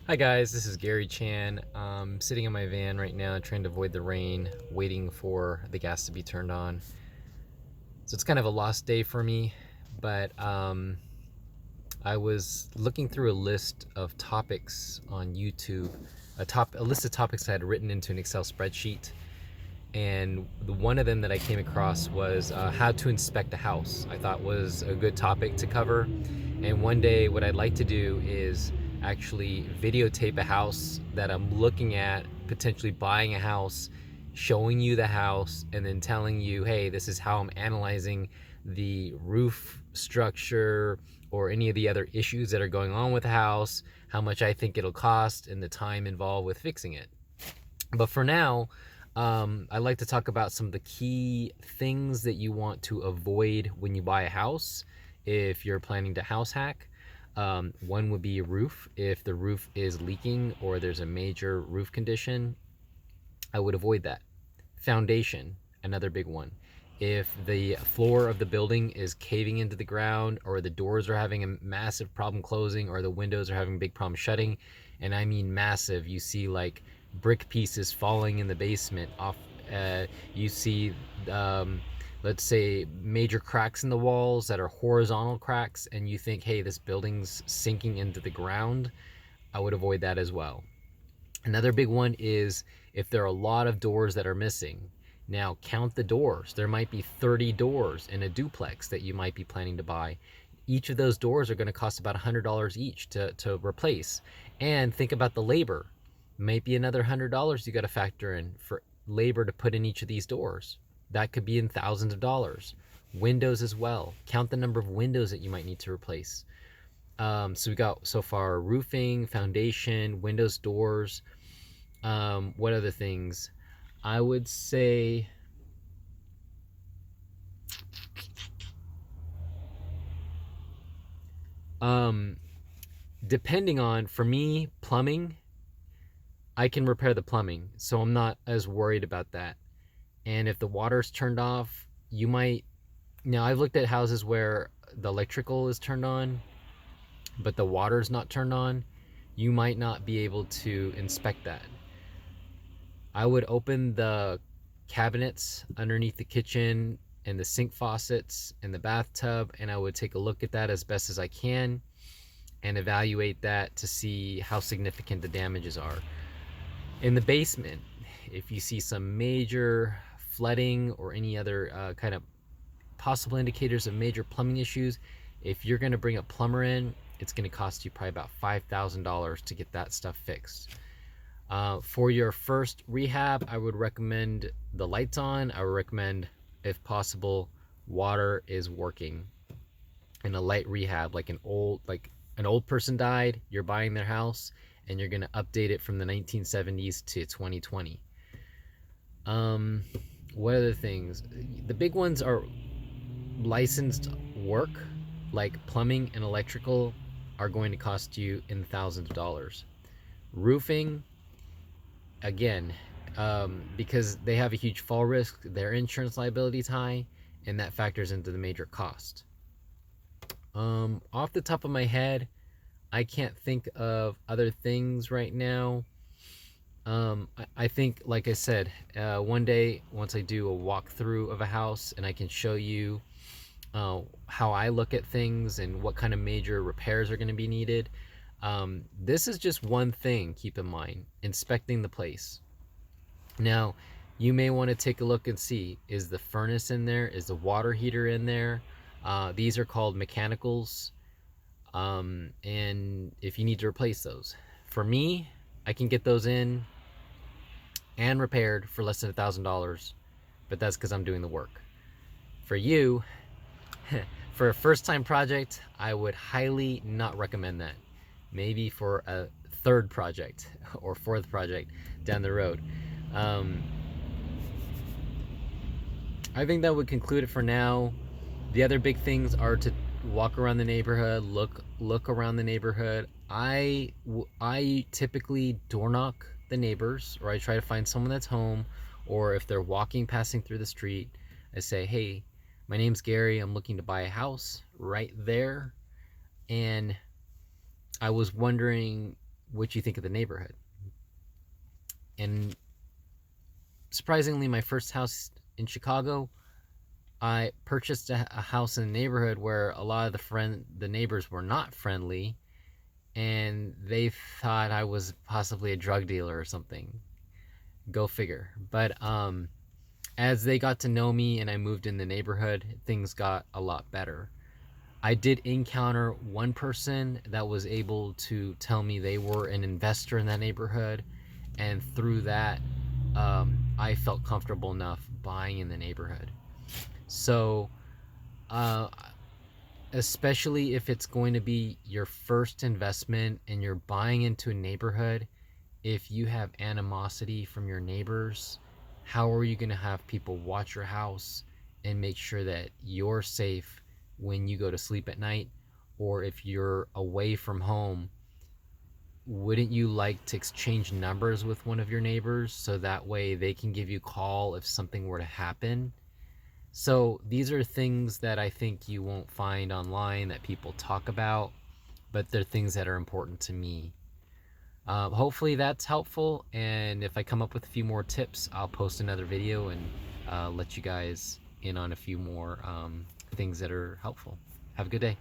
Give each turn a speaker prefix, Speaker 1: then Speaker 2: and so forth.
Speaker 1: Hi guys, this is Gary Chan. Sitting in my van right now trying to avoid the rain, waiting for the gas to be turned on. So it's kind of a lost day for me, but I was looking through a list of topics on YouTube, a list of topics I had written into an Excel spreadsheet, and one of them that I came across was how to inspect a house. I thought was a good topic to cover, and one day what I'd like to do is actually videotape a house that I'm looking at, potentially buying a house, showing you the house, and then telling you, hey, this is how I'm analyzing the roof structure or any of the other issues that are going on with the house, how much I think it'll cost, and the time involved with fixing it. But for now, I'd like to talk about some of the key things that you want to avoid when you buy a house if you're planning to house hack. One would be a roof. If the roof is leaking or there's a major roof condition, I would avoid that. Foundation, another big one. If the floor of the building is caving into the ground, or the doors are having a massive problem closing, or the windows are having a big problem shutting, and I mean massive, you see like brick pieces falling in the basement off. You see, let's say, major cracks in the walls that are horizontal cracks, and you think, hey, this building's sinking into the ground. I would avoid that as well. Another big one is if there are a lot of doors that are missing. Now count the doors. There might be 30 doors in a duplex that you might be planning to buy. Each of those doors are going to cost about $100 each to replace. And think about the labor. Maybe another $100 you got to factor in for labor to put in each of these doors. That could be in thousands of dollars. Windows as well. Count the number of windows that you might need to replace. So we got so far roofing, foundation, windows, doors. What other things? I would say um, depending on, for me, plumbing, I can repair the plumbing, so I'm not as worried about that. And if the water's turned off, you might. Now, I've looked at houses where the electrical is turned on, but the water's not turned on. You might not be able to inspect that. I would open the cabinets underneath the kitchen and the sink faucets and the bathtub, and I would take a look at that as best as I can and evaluate that to see how significant the damages are. In the basement, if you see some major flooding or any other kind of possible indicators of major plumbing issues, if you're going to bring a plumber in, it's going to cost you probably about $5,000 to get that stuff fixed. For your first rehab, I would recommend the lights on. I would recommend, if possible, water is working. In a light rehab, like an old person died, you're buying their house and you're gonna update it from the 1970s to 2020. What other things? The big ones are licensed work, like plumbing and electrical, are going to cost you in thousands of dollars. Roofing, again, because they have a huge fall risk, their insurance liability is high, and that factors into the major cost. Off the top of my head, I can't think of other things right now. I think, like I said, one day once I do a walkthrough of a house and I can show you how I look at things and what kind of major repairs are going to be needed. This is just one thing, keep in mind, inspecting the place. Now, you may want to take a look and see, is the furnace in there? Is the water heater in there? These are called mechanicals. And if you need to replace those. For me, I can get those in and repaired for less than $1,000, but that's because I'm doing the work. For you, for a first time project, I would highly not recommend that. Maybe for a third project or fourth project down the road. I think that would conclude it for now. The other big things are to walk around the neighborhood, look around the neighborhood. I typically door knock the neighbors, or I try to find someone that's home, or if they're passing through the street, I say, hey, my name's Gary, I'm looking to buy a house right there, and I was wondering, what you think of the neighborhood. And surprisingly, my first house in Chicago, I purchased a house in a neighborhood where a lot of the neighbors were not friendly, and they thought I was possibly a drug dealer or something. Go figure. But as they got to know me and I moved in the neighborhood, things got a lot better. I did encounter one person that was able to tell me they were an investor in that neighborhood, and through that, I felt comfortable enough buying in the neighborhood. So, uh, especially if it's going to be your first investment and you're buying into a neighborhood, if you have animosity from your neighbors, how are you going to have people watch your house and make sure that you're safe when you go to sleep at night? Or if you're away from home, wouldn't you like to exchange numbers with one of your neighbors so that way they can give you a call if something were to happen? So these are things that I think you won't find online that people talk about, but they're things that are important to me. Hopefully that's helpful, and if I come up with a few more tips, I'll post another video and let you guys in on a few more things that are helpful. Have a good day.